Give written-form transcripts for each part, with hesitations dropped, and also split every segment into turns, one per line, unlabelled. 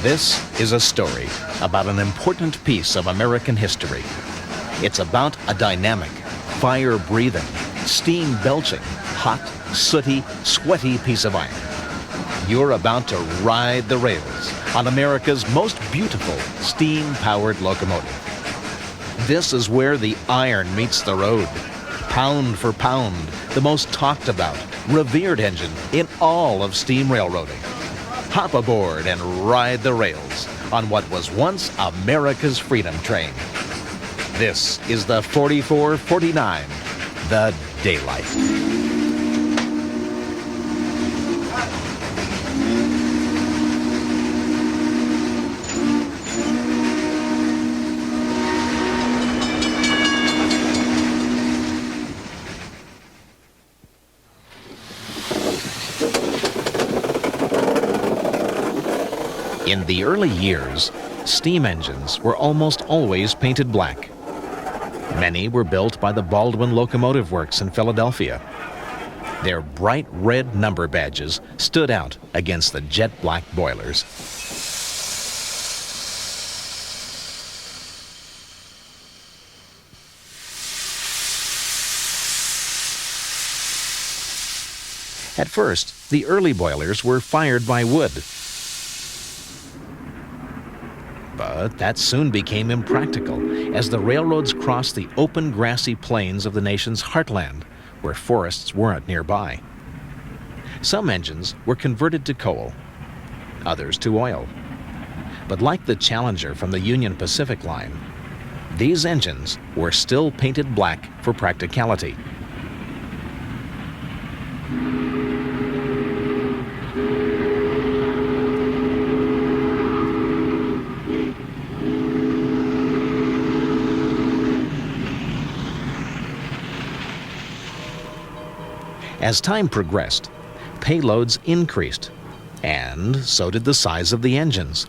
This is a story about an important piece of American history. It's about a dynamic, fire-breathing, steam-belching, hot, sooty, sweaty piece of iron. You're about to ride the rails on America's most beautiful steam-powered locomotive. This is where the iron meets the road. Pound for pound, the most talked about, revered engine in all of steam railroading. Hop aboard and ride the rails on what was once America's freedom train. This is the 4449, the Daylight. In the early years, steam engines were almost always painted black. Many were built by the Baldwin Locomotive Works in Philadelphia. Their bright red number badges stood out against the jet black boilers. At first, the early boilers were fired by wood. But that soon became impractical as the railroads crossed the open grassy plains of the nation's heartland, where forests weren't nearby. Some engines were converted to coal, others to oil. But like the Challenger from the Union Pacific line, these engines were still painted black for practicality. As time progressed, payloads increased, and so did the size of the engines.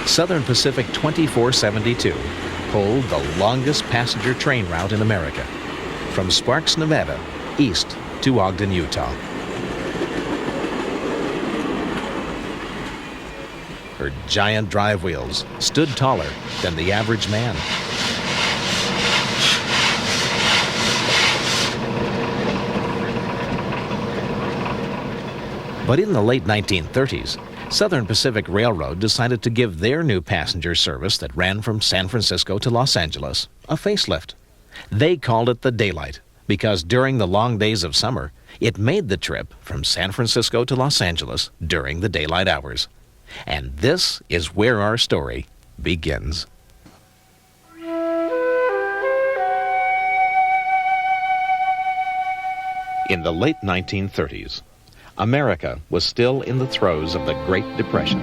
Southern Pacific 2472 pulled the longest passenger train route in America, from Sparks, Nevada, east to Ogden, Utah. Her giant drive wheels stood taller than the average man. But in the late 1930s, Southern Pacific Railroad decided to give their new passenger service that ran from San Francisco to Los Angeles a facelift. They called it the Daylight because during the long days of summer, it made the trip from San Francisco to Los Angeles during the daylight hours. And this is where our story begins. In the late 1930s, America was still in the throes of the Great Depression.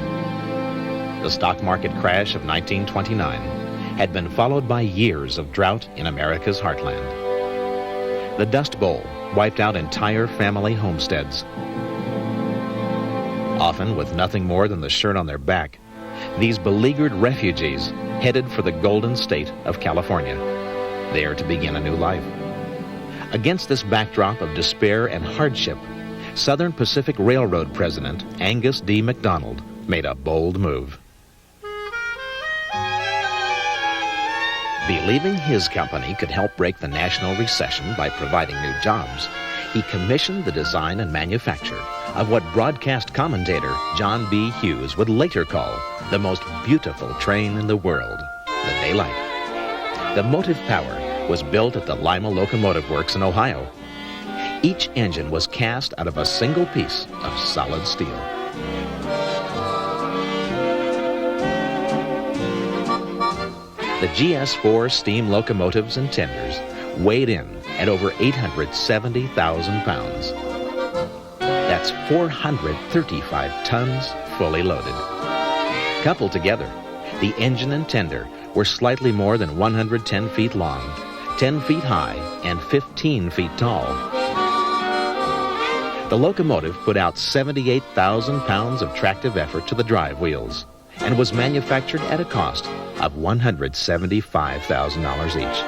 The stock market crash of 1929 had been followed by years of drought in America's heartland. The Dust Bowl wiped out entire family homesteads. Often with nothing more than the shirt on their back, these beleaguered refugees headed for the Golden State of California, there to begin a new life. Against this backdrop of despair and hardship, Southern Pacific Railroad President Angus D. MacDonald made a bold move. Believing his company could help break the national recession by providing new jobs, he commissioned the design and manufacture of what broadcast commentator John B. Hughes would later call the most beautiful train in the world, the Daylight. The motive power was built at the Lima Locomotive Works in Ohio. Each engine was cast out of a single piece of solid steel. The GS4 steam locomotives and tenders weighed in at over 870,000 pounds. That's 435 tons fully loaded. Coupled together, the engine and tender were slightly more than 110 feet long, 10 feet high, and 15 feet tall. The locomotive put out 78,000 pounds of tractive effort to the drive wheels and was manufactured at a cost of $175,000 each.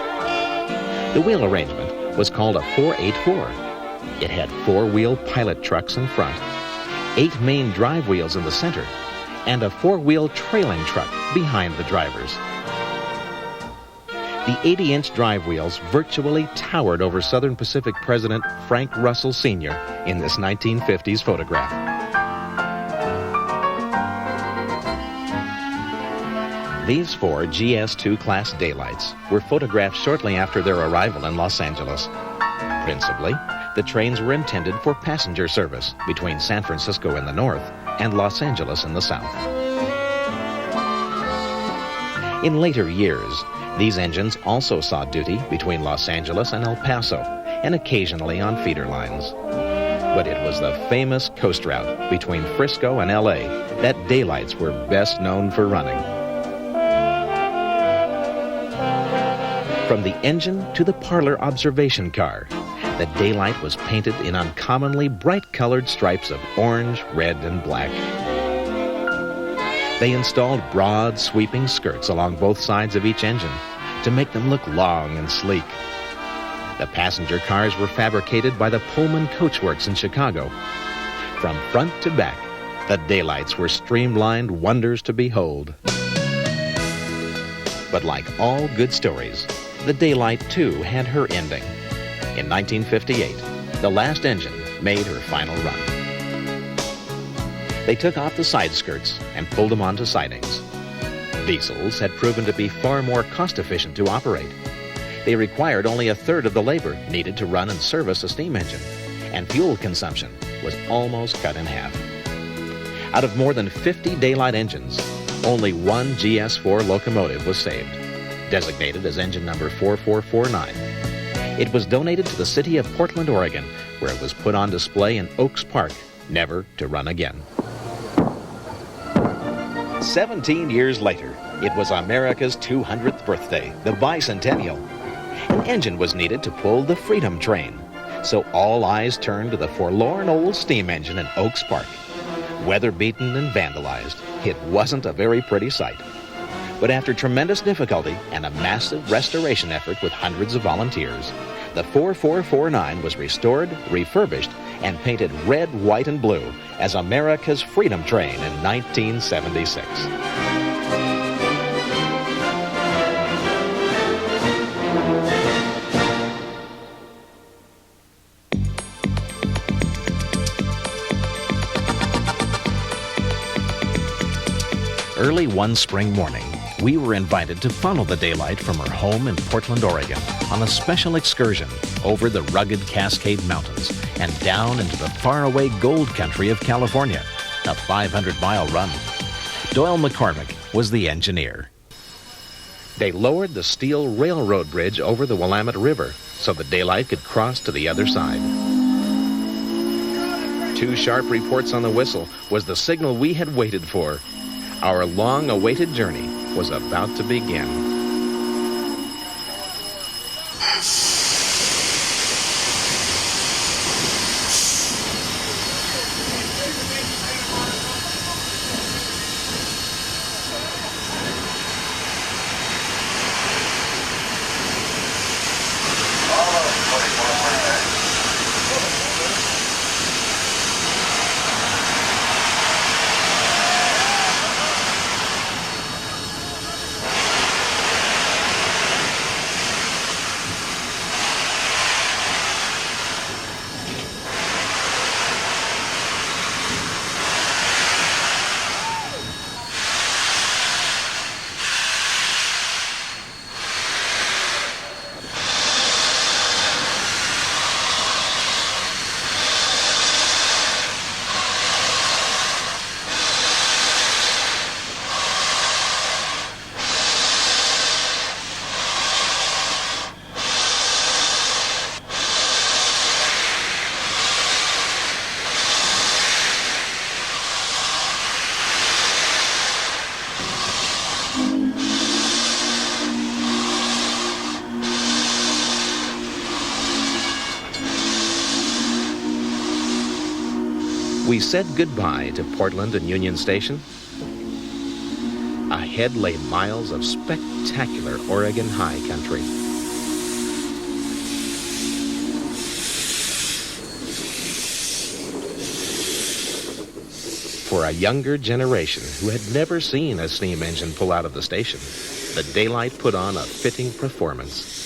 The wheel arrangement was called a 484. It had four-wheel pilot trucks in front, 8 main drive wheels in the center, and a four-wheel trailing truck behind the drivers. The 80-inch drive wheels virtually towered over Southern Pacific President Frank Russell Sr. in this 1950s photograph. These 4 GS2 class daylights were photographed shortly after their arrival in Los Angeles. Principally, the trains were intended for passenger service between San Francisco in the north and Los Angeles in the south. In later years, these engines also saw duty between Los Angeles and El Paso and occasionally on feeder lines. But it was the famous coast route between Frisco and LA that daylights were best known for running. From the engine to the parlor observation car, the daylight was painted in uncommonly bright-colored stripes of orange, red, and black. They installed broad, sweeping skirts along both sides of each engine to make them look long and sleek. The passenger cars were fabricated by the Pullman Coach Works in Chicago. From front to back, the daylights were streamlined wonders to behold. But like all good stories, the daylight too had her ending. In 1958, the last engine made her final run. They took off the side skirts and pulled them onto sidings. Diesels had proven to be far more cost-efficient to operate. They required only a third of the labor needed to run and service a steam engine, and fuel consumption was almost cut in half. Out of more than 50 daylight engines, only one GS4 locomotive was saved, designated as engine number 4449. It was donated to the city of Portland, Oregon, where it was put on display in Oaks Park, never to run again. 17 years later, it was America's 200th birthday, the bicentennial. An engine was needed to pull the Freedom Train, so all eyes turned to the forlorn old steam engine in Oaks Park. Weather-beaten and vandalized, it wasn't a very pretty sight. But after tremendous difficulty and a massive restoration effort with hundreds of volunteers, the 4449 was restored, refurbished, and painted red, white, and blue as America's Freedom Train in 1976. Early one spring morning, we were invited to follow the daylight from her home in Portland, Oregon, on a special excursion over the rugged Cascade Mountains and down into the faraway gold country of California, a 500-mile run. Doyle McCormick was the engineer. They lowered the steel railroad bridge over the Willamette River so the daylight could cross to the other side. 2 sharp reports on the whistle was the signal we had waited for. Our long-awaited journey was about to begin.
We said goodbye to Portland and Union Station. Ahead lay miles of spectacular Oregon high country. For a younger generation who had never seen a steam engine pull out of the station, the Daylight put on a fitting performance.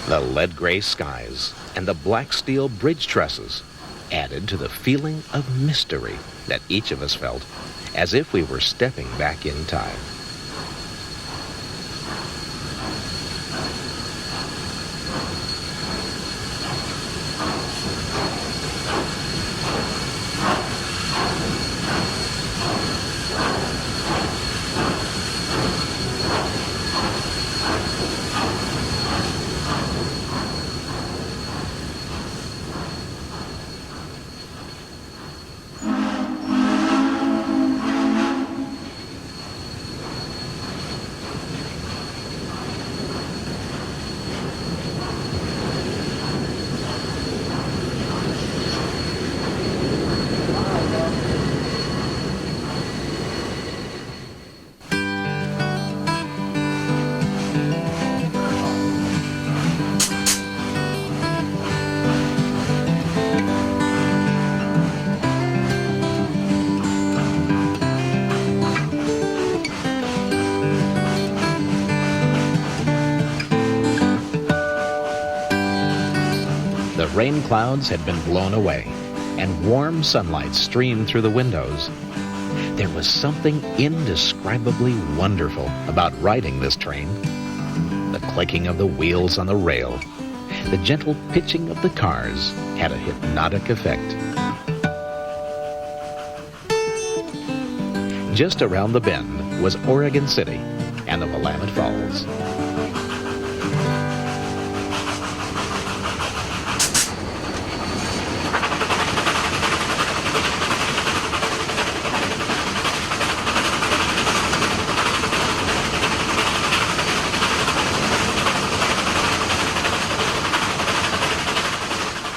The lead-gray skies and the black steel bridge trusses added to the feeling of mystery that each of us felt, as if we were stepping back in time. The rain clouds had been blown away, and warm sunlight streamed through the windows. There was something indescribably wonderful about riding this train. The clicking of the wheels on the rail, the gentle pitching of the cars had a hypnotic effect. Just around the bend was Oregon City and the Willamette Falls.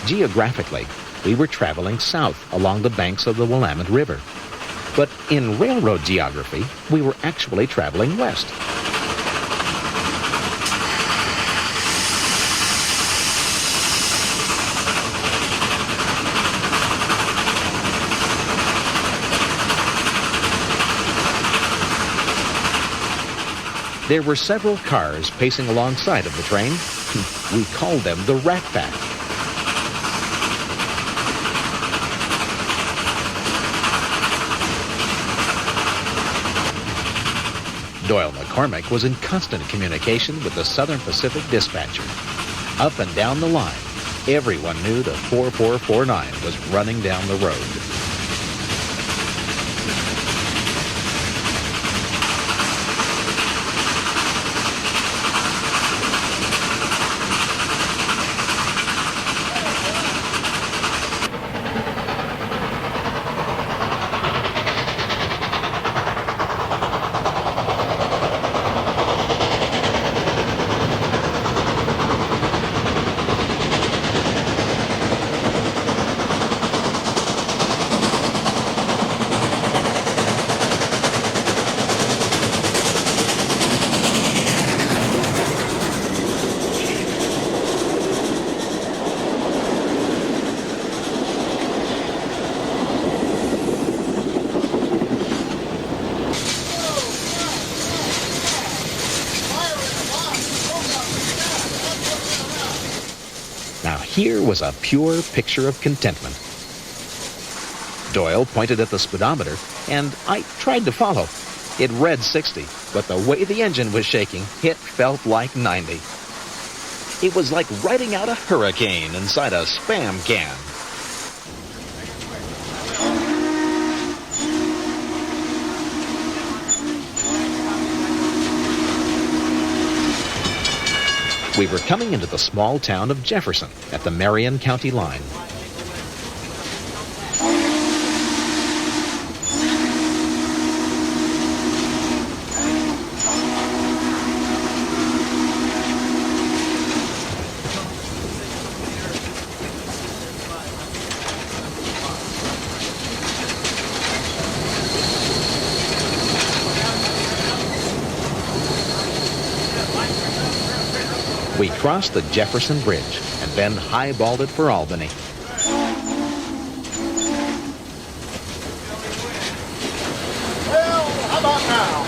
Geographically, we were traveling south along the banks of the Willamette River. But in railroad geography, we were actually traveling west. There were several cars pacing alongside of the train. We called them the Rat Pack. Doyle McCormick was in constant communication with the Southern Pacific dispatcher. Up and down the line, everyone knew the 4449 was running down the road. Here was a pure picture of contentment. Doyle pointed at the speedometer, and I tried to follow. It read 60, but the way the engine was shaking, it felt like 90. It was like riding out a hurricane inside a Spam can. We were coming into the small town of Jefferson at the Marion County line. We crossed the Jefferson Bridge and then highballed it for Albany.
Well, how about now?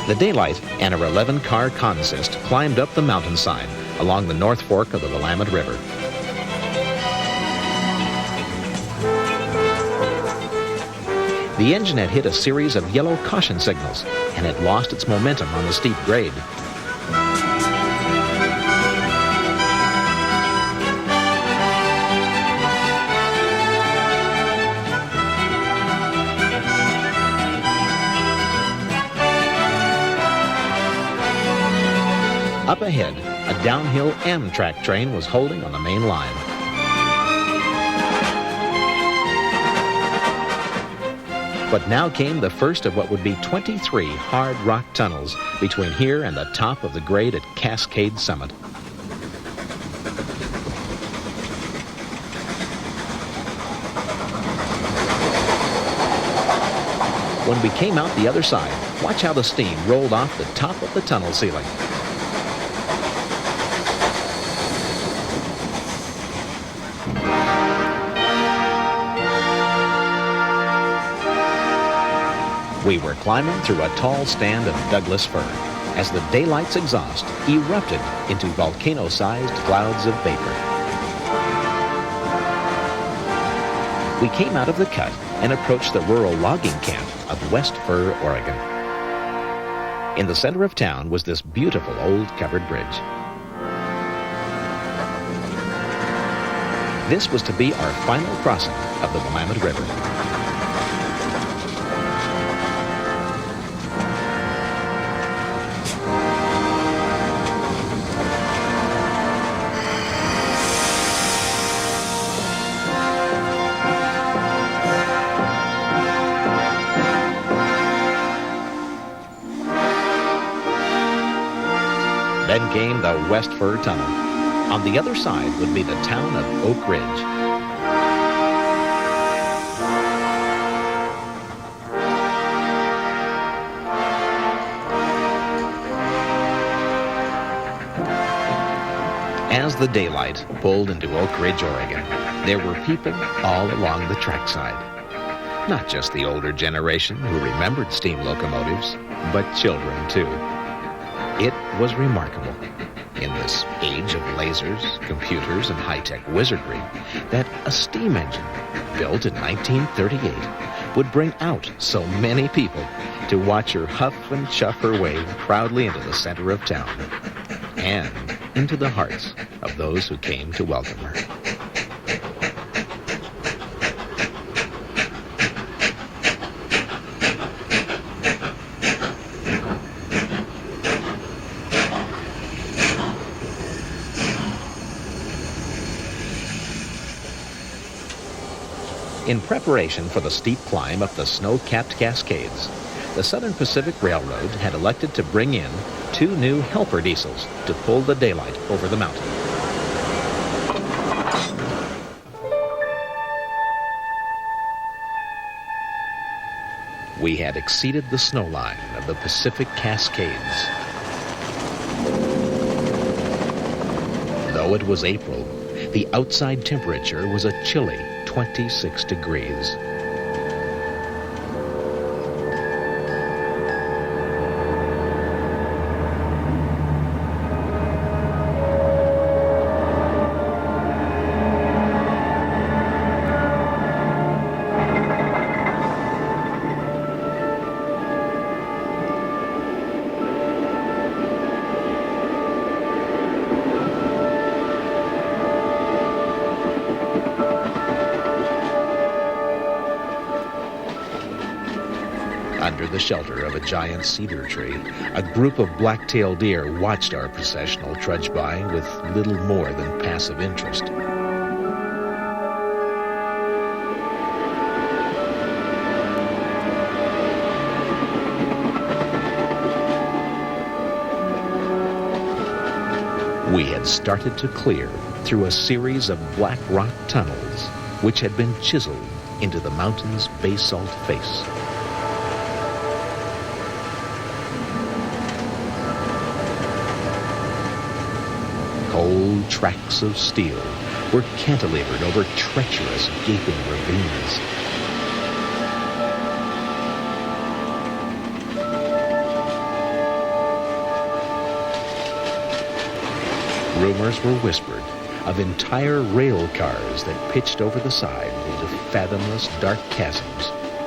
The Daylight and her 11-car consist climbed up the mountainside along the North Fork of the Willamette River. The engine had hit a series of yellow caution signals and had lost its momentum on the steep grade. Up ahead, a downhill Amtrak train was holding on the main line. But now came the first of what would be 23 hard rock tunnels between here and the top of the grade at Cascade Summit. When we came out the other side, watch how the steam rolled off the top of the tunnel ceiling. We were climbing through a tall stand of Douglas fir as the Daylight's exhaust erupted into volcano-sized clouds of vapor. We came out of the cut and approached the rural logging camp of West Fir, Oregon. In the center of town was this beautiful old covered bridge. This was to be our final crossing of the Willamette River. Then came the West Fir Tunnel. On the other side would be the town of Oak Ridge. As the daylight pulled into Oak Ridge, Oregon, there were people all along the trackside. Not just the older generation who remembered steam locomotives, but children too. It was remarkable, in this age of lasers, computers, and high-tech wizardry, that a steam engine, built in 1938, would bring out so many people to watch her huff and chuff her way proudly into the center of town, and into the hearts of those who came to welcome her. In preparation for the steep climb up the snow-capped Cascades, the Southern Pacific Railroad had elected to bring in 2 new helper diesels to pull the daylight over the mountain. We had exceeded the snow line of the Pacific Cascades. Though it was April, the outside temperature was a chilly 26 degrees. Under the shelter of a giant cedar tree, a group of black-tailed deer watched our processional trudge by with little more than passive interest. We had started to clear through a series of black rock tunnels which had been chiseled into the mountain's basalt face. Cold tracks of steel were cantilevered over treacherous, gaping ravines. Rumors were whispered of entire rail cars that pitched over the side into fathomless dark chasms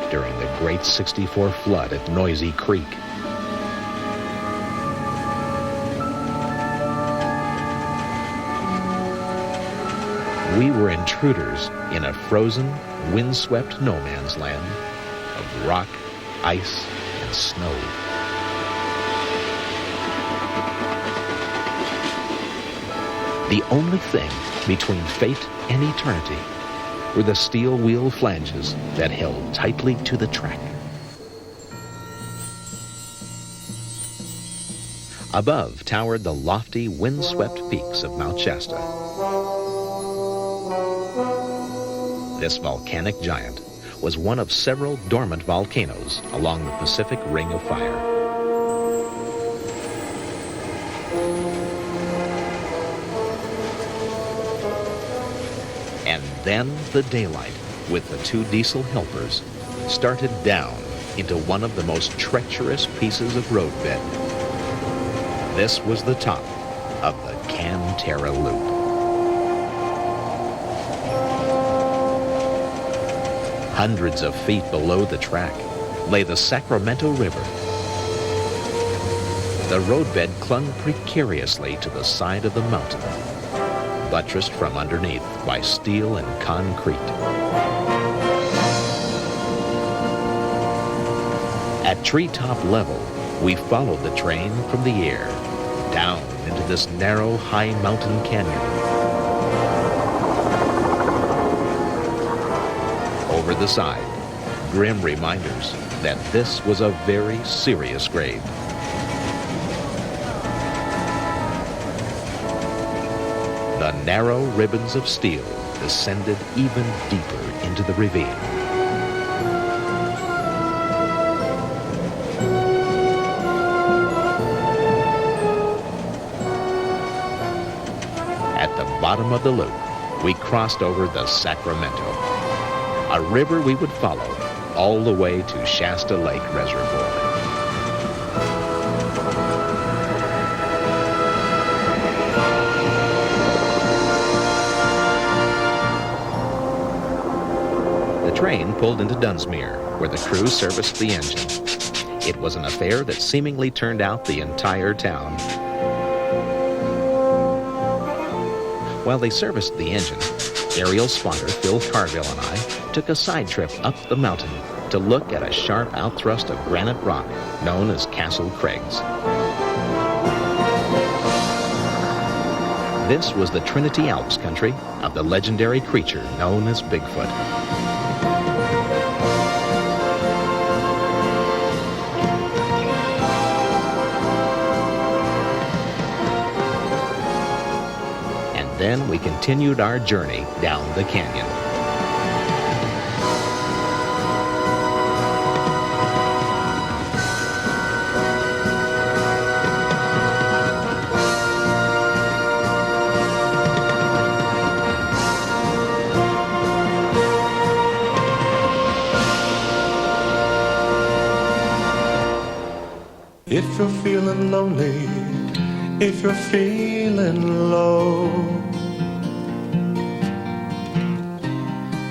during the Great 64 flood at Noisy Creek. We were intruders in a frozen, windswept no man's land of rock, ice, and snow. The only thing between fate and eternity were the steel wheel flanges that held tightly to the track. Above towered the lofty, windswept peaks of Mount Shasta. This volcanic giant was one of several dormant volcanoes along the Pacific Ring of Fire. And then the daylight, with the 2 diesel helpers, started down into one of the most treacherous pieces of roadbed. This was the top of the Can-Terra Loop. Hundreds of feet below the track lay the Sacramento River. The roadbed clung precariously to the side of the mountain, buttressed from underneath by steel and concrete. At treetop level, we followed the train from the air down into this narrow, high mountain canyon. Over the side, grim reminders that this was a very serious grade. The narrow ribbons of steel descended even deeper into the ravine. At the bottom of the loop, we crossed over the Sacramento, a river we would follow all the way to Shasta Lake Reservoir. The train pulled into Dunsmuir, where the crew serviced the engine. It was an affair that seemingly turned out the entire town. While they serviced the engine, aerial spotter Phil Carville and I took a side trip up the mountain to look at a sharp outthrust of granite rock known as Castle Craigs. This was the Trinity Alps country of the legendary creature known as Bigfoot. Then we continued our journey down the canyon.
If you're feeling lonely, if you're feeling low,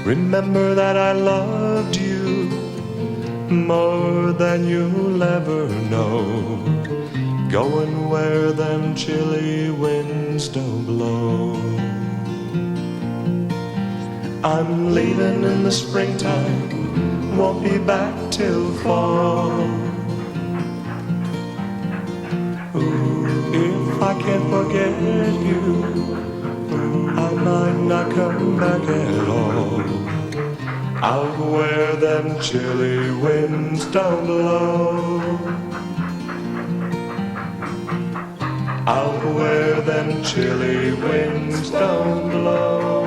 remember that I loved you more than you'll ever know. Going where them chilly winds don't blow. I'm leaving in the springtime, won't be back till fall. Ooh, if I can't forget you, I might not come back at all. Out where them chilly winds don't blow. Out where them chilly winds don't blow.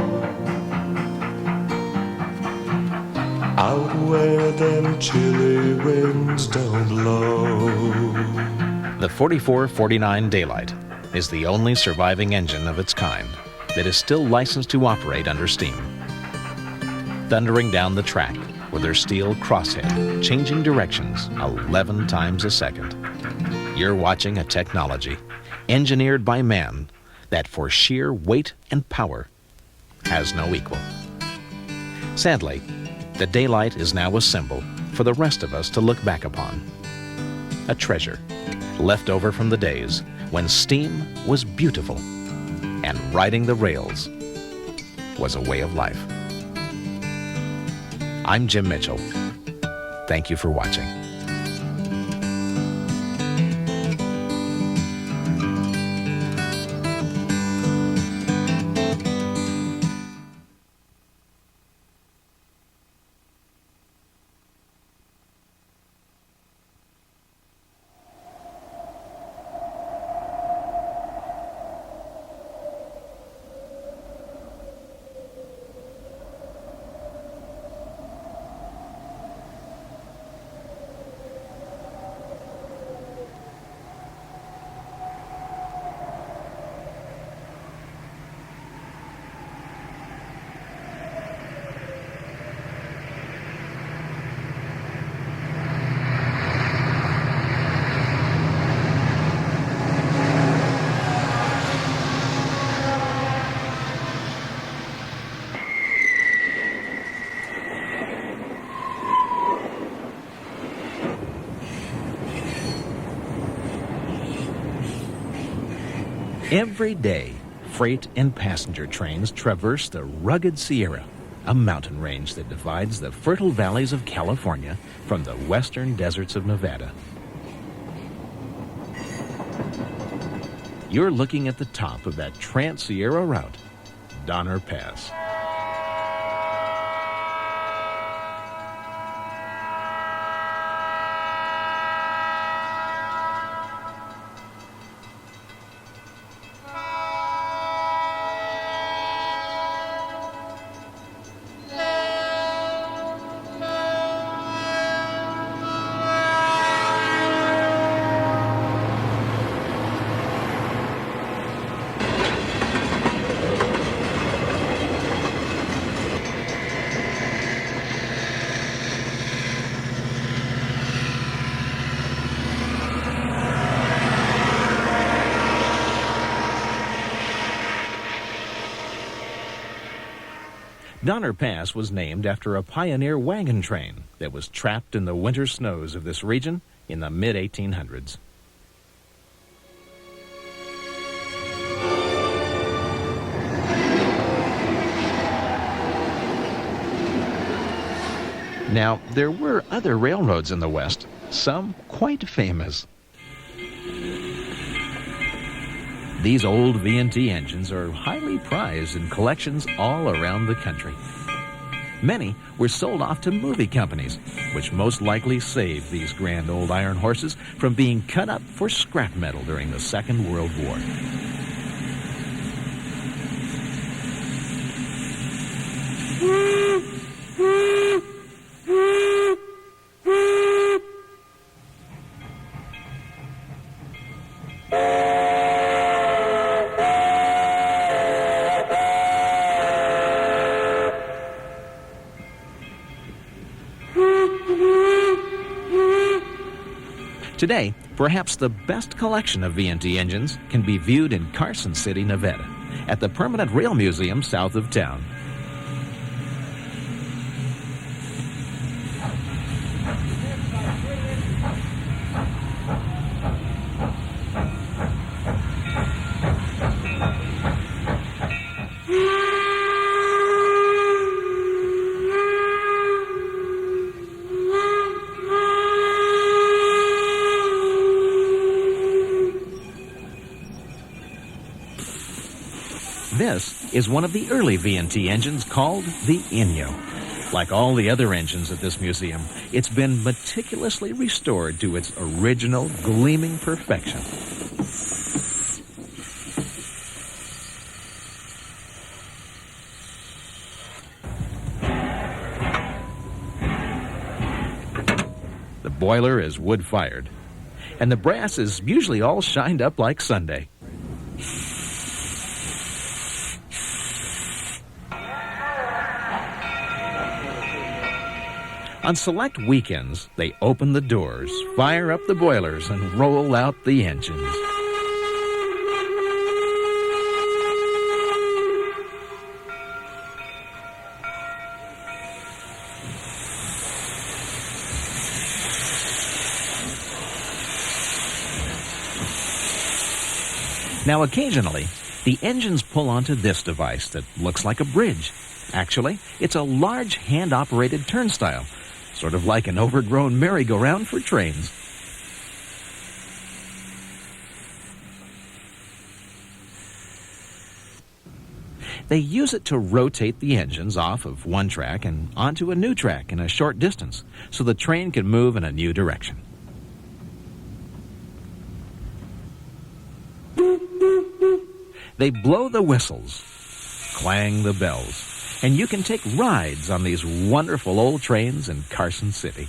Out where them chilly winds don't blow.
The 4449 Daylight is the only surviving engine of its kind that is still licensed to operate under steam. Thundering down the track with their steel crosshead, changing directions 11 times a second. You're watching a technology engineered by man that for sheer weight and power has no equal. Sadly, the Daylight is now a symbol for the rest of us to look back upon. A treasure left over from the days when steam was beautiful and riding the rails was a way of life. I'm Jim Mitchell. Thank you for watching. Every day, freight and passenger trains traverse the rugged Sierra, a mountain range that divides the fertile valleys of California from the western deserts of Nevada. You're looking at the top of that Trans-Sierra route, Donner Pass. Donner Pass was named after a pioneer wagon train that was trapped in the winter snows of this region in the mid-1800s. Now, there were other railroads in the West, some quite famous. These old V&T engines are highly prized in collections all around the country. Many were sold off to movie companies, which most likely saved these grand old iron horses from being cut up for scrap metal during the Second World War. Today, perhaps the best collection of V&T engines can be viewed in Carson City, Nevada, at the Permanent Rail Museum south of town. This is one of the early V&T engines called the Inyo. Like all the other engines at this museum, it's been meticulously restored to its original gleaming perfection. The boiler is wood-fired, and the brass is usually all shined up like Sunday. On select weekends, they open the doors, fire up the boilers, and roll out the engines. Now, occasionally, the engines pull onto this device that looks like a bridge. Actually, it's a large hand-operated turnstile, sort of like an overgrown merry-go-round for trains. They use it to rotate the engines off of one track and onto a new track in a short distance, so the train can move in a new direction. They blow the whistles, clang the bells, and you can take rides on these wonderful old trains in Carson City.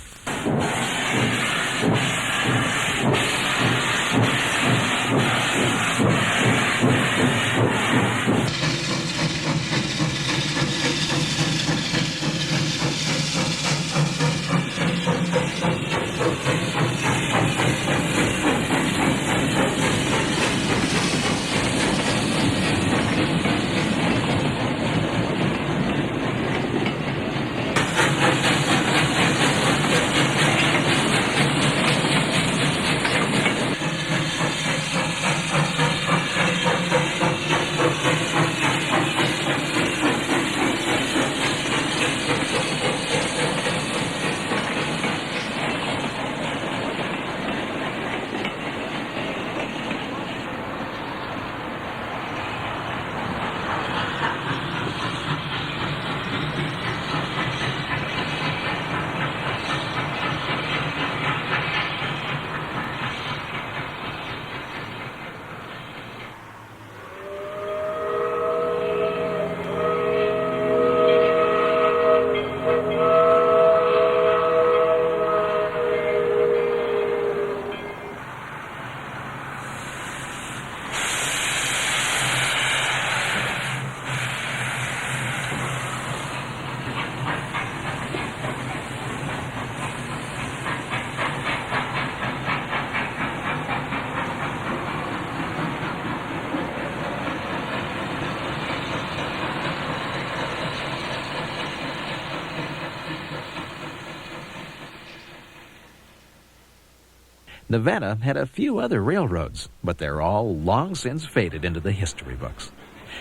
Nevada had a few other railroads, but they're all long since faded into the history books.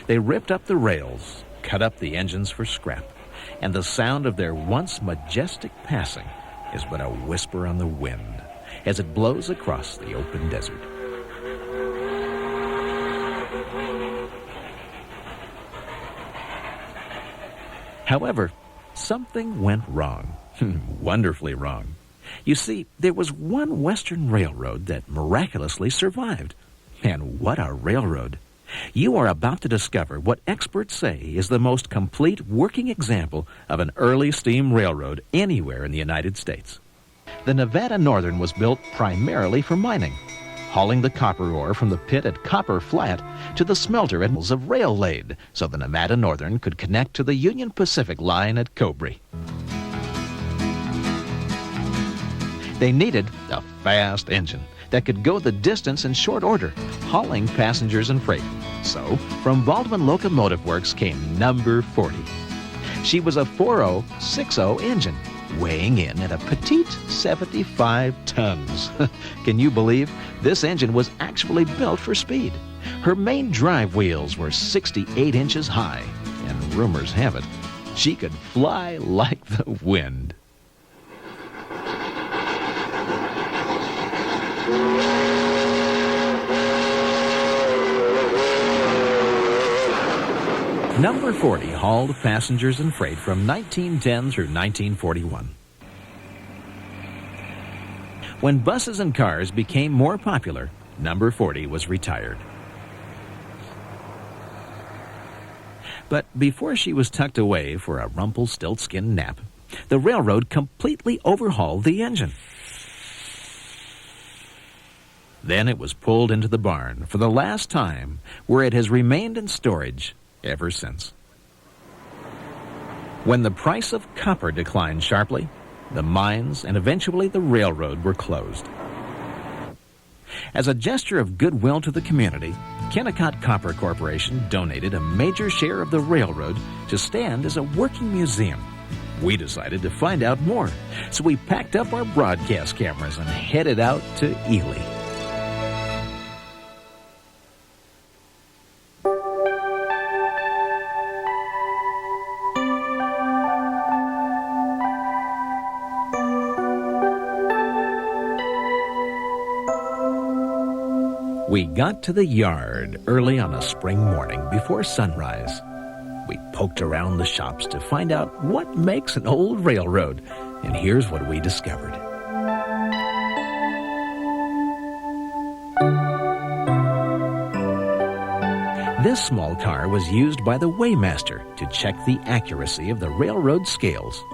They ripped up the rails, cut up the engines for scrap, and the sound of their once majestic passing is but a whisper on the wind as it blows across the open desert. However, something went wrong, wonderfully wrong. You see, there was one Western railroad that miraculously survived. And what a railroad! You are about to discover what experts say is the most complete working example of an early steam railroad anywhere in the United States. The Nevada Northern was built primarily for mining, hauling the copper ore from the pit at Copper Flat to the smelter at mills of rail laid so the Nevada Northern could connect to the Union Pacific line at Cobre. They needed a fast engine that could go the distance in short order, hauling passengers and freight. So, from Baldwin Locomotive Works came number 40. She was a 4060 engine, weighing in at a petite 75 tons. Can you believe? This engine was actually built for speed. Her main drive wheels were 68 inches high, and rumors have it, she could fly like the wind. Number 40 hauled passengers and freight from 1910 through 1941. When buses and cars became more popular, Number 40 was retired. But before she was tucked away for a Rumpelstiltskin nap, the railroad completely overhauled the engine. Then it was pulled into the barn for the last time, where it has remained in storage ever since. When the price of copper declined sharply, the mines and eventually the railroad were closed. As a gesture of goodwill to the community, Kennecott Copper Corporation donated a major share of the railroad to stand as a working museum. We decided to find out more, so we packed up our broadcast cameras and headed out to Ely. We got to the yard early on a spring morning before sunrise. We poked around the shops to find out what makes an old railroad, and here's what we discovered. This small car was used by the weighmaster to check the accuracy of the railroad scales.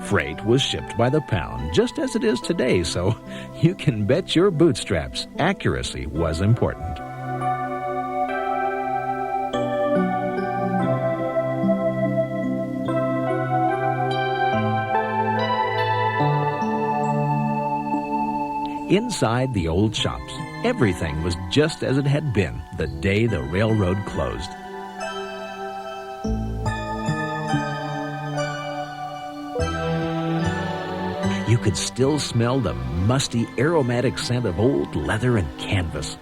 Freight was shipped by the pound, just as it is today, so you can bet your bootstraps accuracy was important. Inside the old shops, everything was just as it had been the day the railroad closed. You could still smell the musty, aromatic scent of old leather and canvas.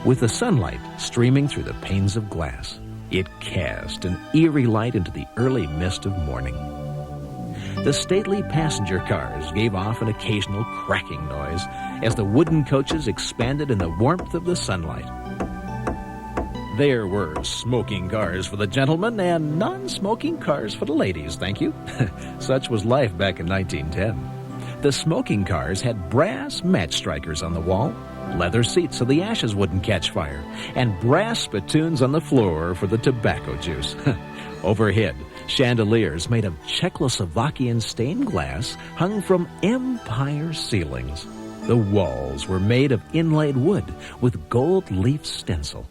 With the sunlight streaming through the panes of glass, it cast an eerie light into the early mist of morning. The stately passenger cars gave off an occasional cracking noise as the wooden coaches expanded in the warmth of the sunlight. There were smoking cars for the gentlemen and non-smoking cars for the ladies, thank you. Such was life back in 1910. The smoking cars had brass match strikers on the wall, leather seats so the ashes wouldn't catch fire, and brass spittoons on the floor for the tobacco juice. Overhead, chandeliers made of Czechoslovakian stained glass hung from empire ceilings. The walls were made of inlaid wood with gold leaf stencil.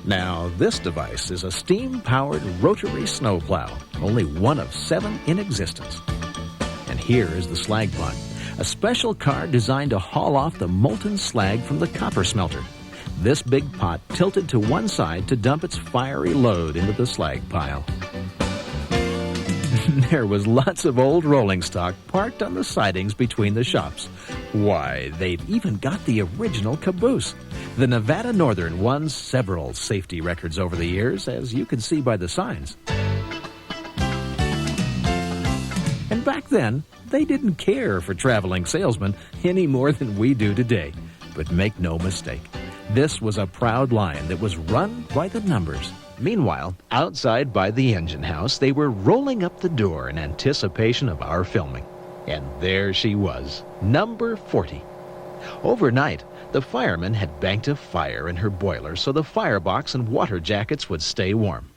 Now, this device is a steam-powered rotary snowplow, only one of 7 in existence. And here is the slag pot, a special car designed to haul off the molten slag from the copper smelter. This big pot tilted to one side to dump its fiery load into the slag pile.
There was lots of old rolling stock parked on the sidings between the shops. Why, they'd even got the original caboose. The Nevada Northern won several safety records over the years, as you can see by the signs. And back then, they didn't care for traveling salesmen any more than we do today. But make no mistake, this was a proud line that was run by the numbers. Meanwhile, outside by the engine house, they were rolling up the door in anticipation of our filming. And there she was, number 40. Overnight, the firemen had banked a fire in her boiler so the firebox and water jackets would stay warm.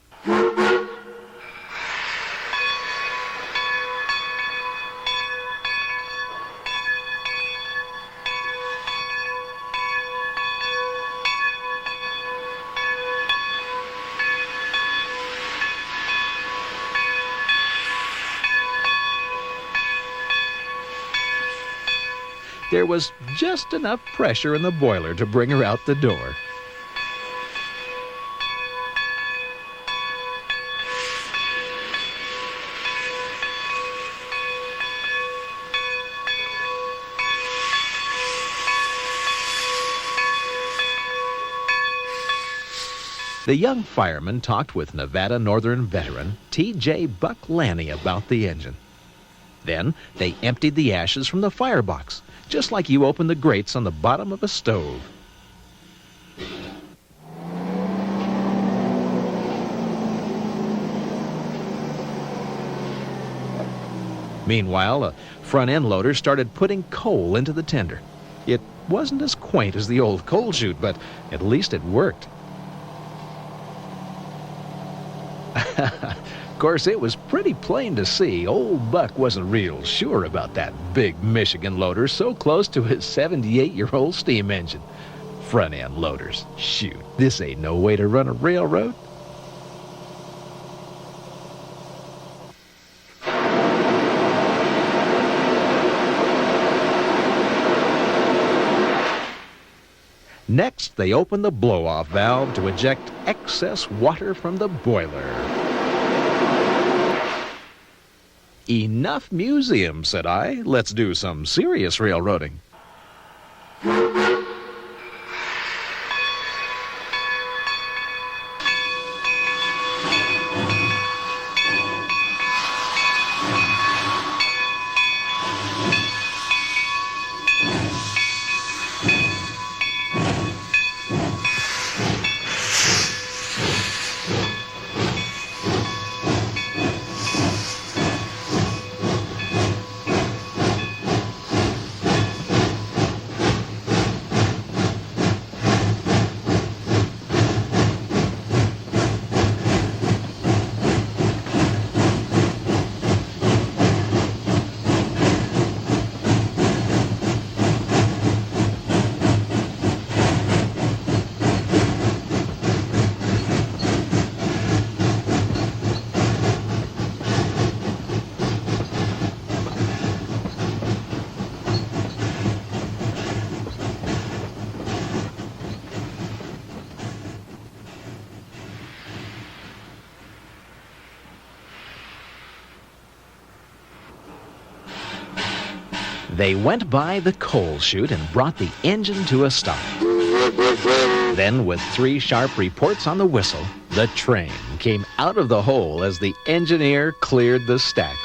There was just enough pressure in the boiler to bring her out the door. The young fireman talked with Nevada Northern veteran T.J. Buck Lanny about the engine. Then they emptied the ashes from the firebox, just like you open the grates on the bottom of a stove. Meanwhile, a front-end loader started putting coal into the tender. It wasn't as quaint as the old coal chute, but at least it worked. Of course, it was pretty plain to see old Buck wasn't real sure about that big Michigan loader so close to his 78-year-old steam engine. Front-end loaders. Shoot, this ain't no way to run a railroad. Next, they opened the blow-off valve to eject excess water from the boiler. Enough museum, said I. Let's do some serious railroading. They went by the coal chute and brought the engine to a stop. Then, with 3 sharp reports on the whistle, the train came out of the hole as the engineer cleared the stacks.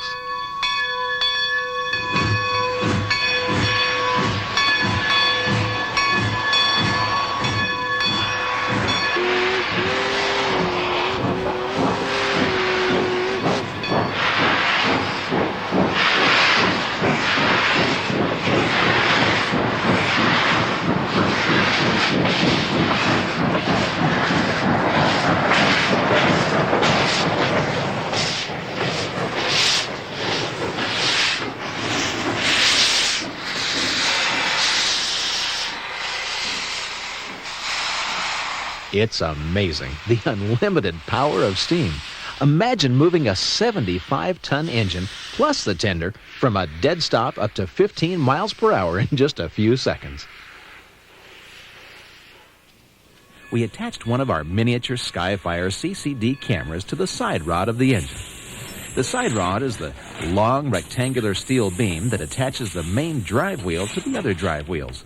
It's amazing, the unlimited power of steam. Imagine moving a 75-ton engine plus the tender from a dead stop up to 15 miles per hour in just a few seconds. We attached one of our miniature Skyfire CCD cameras to the side rod of the engine.
The side rod is the long rectangular steel beam that attaches the main drive wheel to the other drive wheels.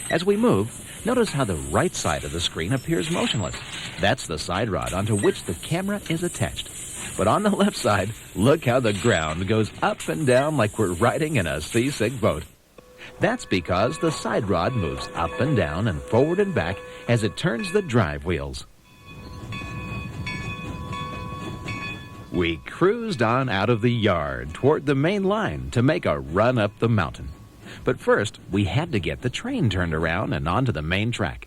As we move, notice how the right side of the screen appears motionless. That's the side rod onto which the camera is attached. But on the left side, look how the ground goes up and down like we're riding in a seasick boat. That's because the side rod moves up and down and forward and back as it turns the drive wheels. We cruised on out of the yard toward the main line to make a run up the mountain. But first, we had to get the train turned around and onto the main track.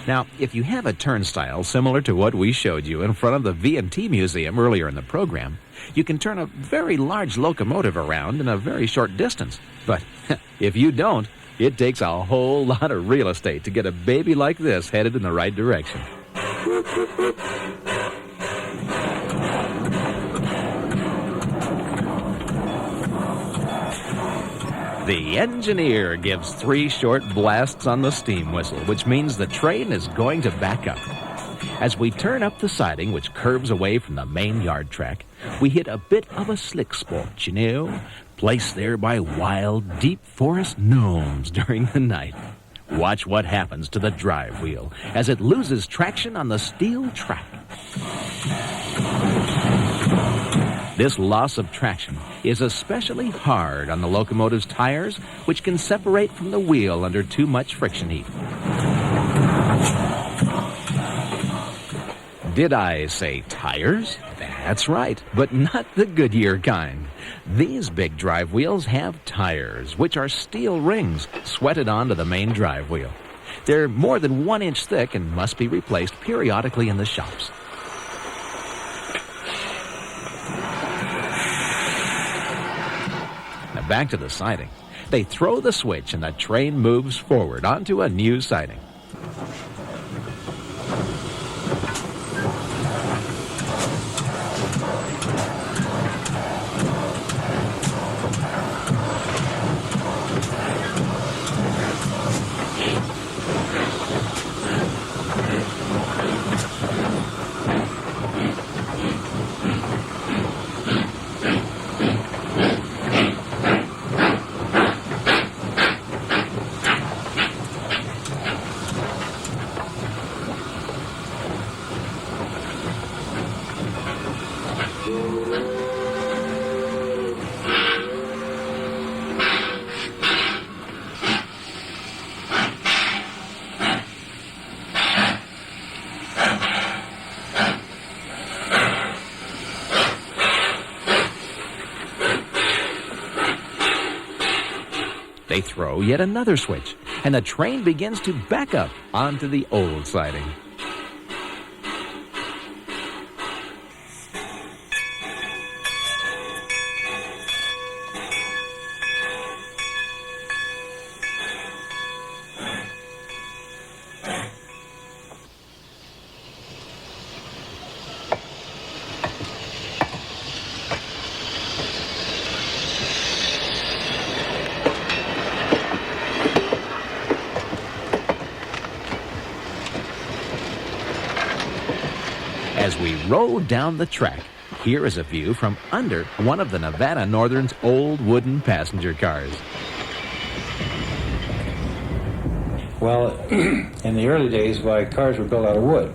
Now, if you have a turnstile similar to what we showed you in front of the V&T Museum earlier in the program, you can turn a very large locomotive around in a very short distance. But if you don't, it takes a whole lot of real estate to get a baby like this headed in the right direction. The engineer gives 3 short blasts on the steam whistle, which means the train is going to back up. As we turn up the siding, which curves away from the main yard track, we hit a bit of a slick spot, you know, placed there by wild, deep forest gnomes during the night. Watch what happens to the drive wheel as it loses traction on the steel track. This loss of traction is especially hard on the locomotive's tires, which can separate from the wheel under too much friction heat. Did I say tires? That's right, but not the Goodyear kind. These big drive wheels have tires, which are steel rings sweated onto the main drive wheel. They're more than 1 inch thick and must be replaced periodically in the shops. Now back to the siding. They throw the switch and the train moves forward onto a new siding. They throw yet another switch, and the train begins to back up onto the old siding. As we roll down the track, here is a view from under one of the Nevada Northern's old wooden passenger cars.
Well, in the early days, cars were built out of wood.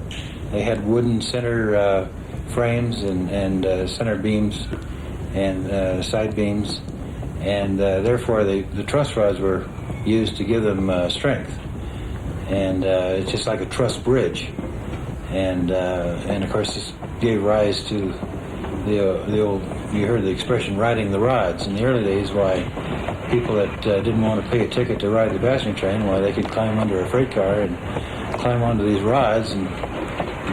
They had wooden center frames and center beams and side beams, and therefore the truss rods were used to give them strength. And it's just like a truss bridge. And of course this gave rise to the old, you heard the expression, riding the rods. In the early days, why people that didn't want to pay a ticket to ride the passenger train, why they could climb under a freight car and climb onto these rods and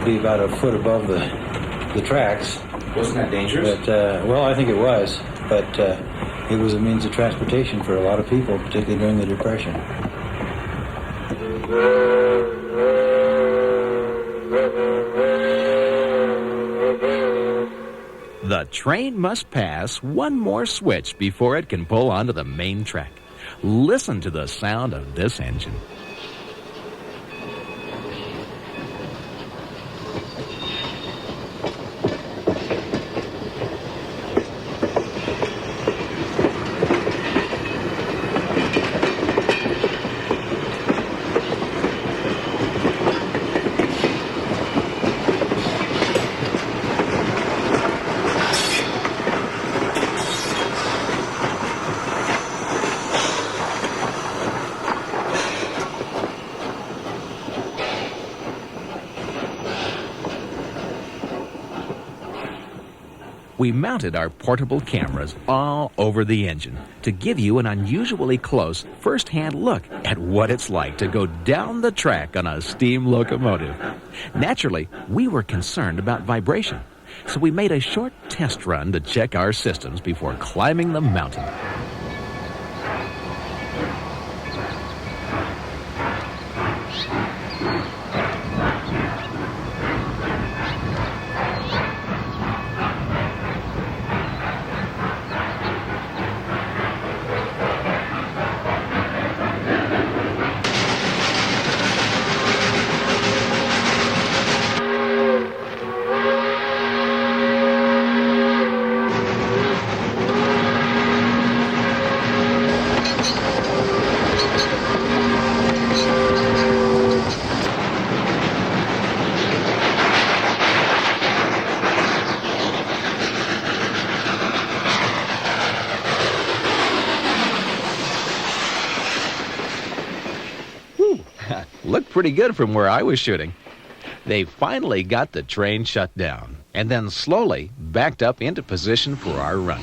be about a foot above the tracks.
Wasn't that dangerous?
But well, I think it was, but it was a means of transportation for a lot of people, particularly during the Depression.
The train must pass one more switch before it can pull onto the main track. Listen to the sound of this engine. We mounted our portable cameras all over the engine to give you an unusually close, first-hand look at what it's like to go down the track on a steam locomotive. Naturally, we were concerned about vibration, so we made a short test run to check our systems before climbing the mountain. Looked pretty good from where I was shooting. They finally got the train shut down and then slowly backed up into position for our run.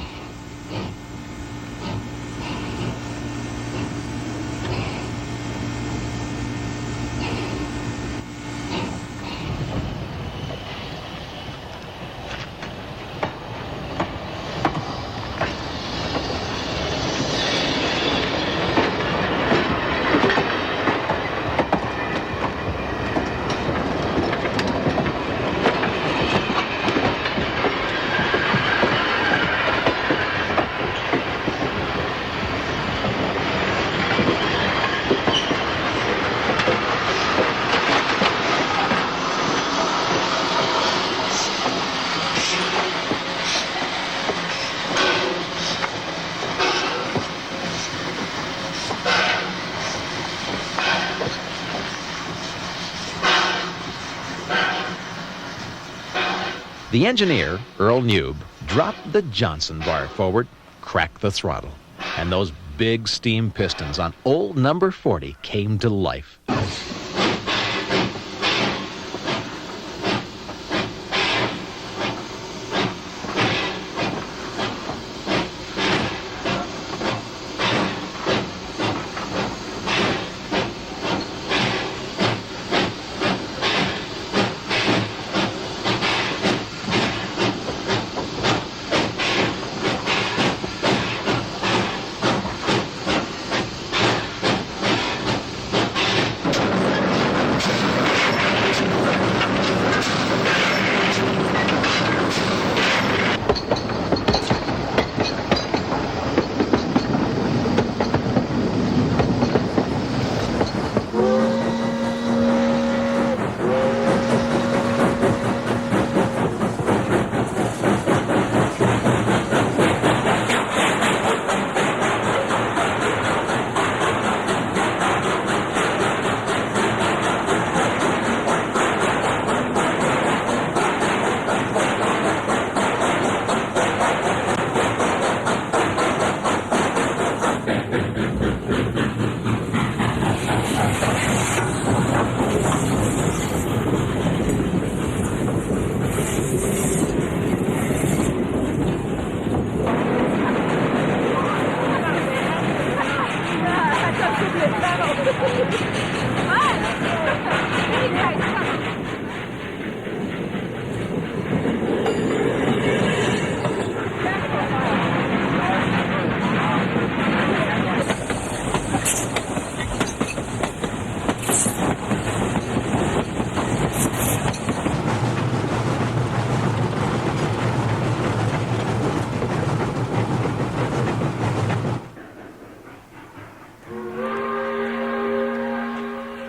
The engineer, Earl Newb, dropped the Johnson bar forward, cracked the throttle, and those big steam pistons on old number 40 came to life.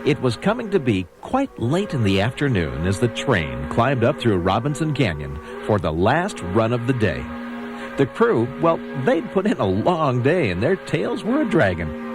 It was coming to be quite late in the afternoon as the train climbed up through Robinson Canyon for the last run of the day. The crew, well, they'd put in a long day and their tails were a-dragging.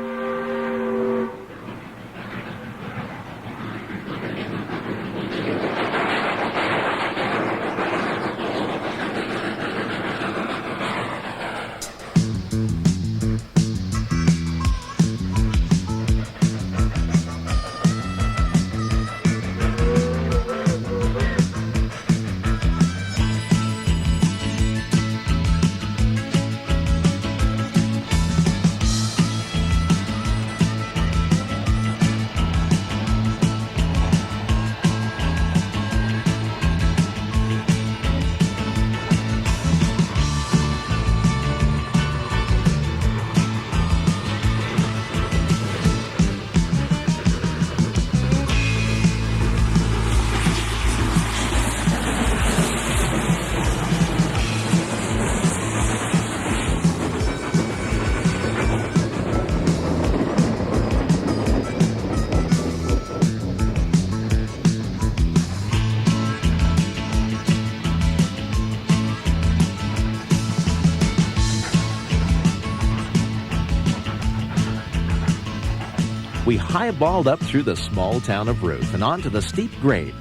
we highballed up through the small town of Ruth and onto the steep grade.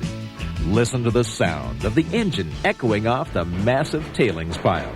Listen to the sound of the engine echoing off the massive tailings pile.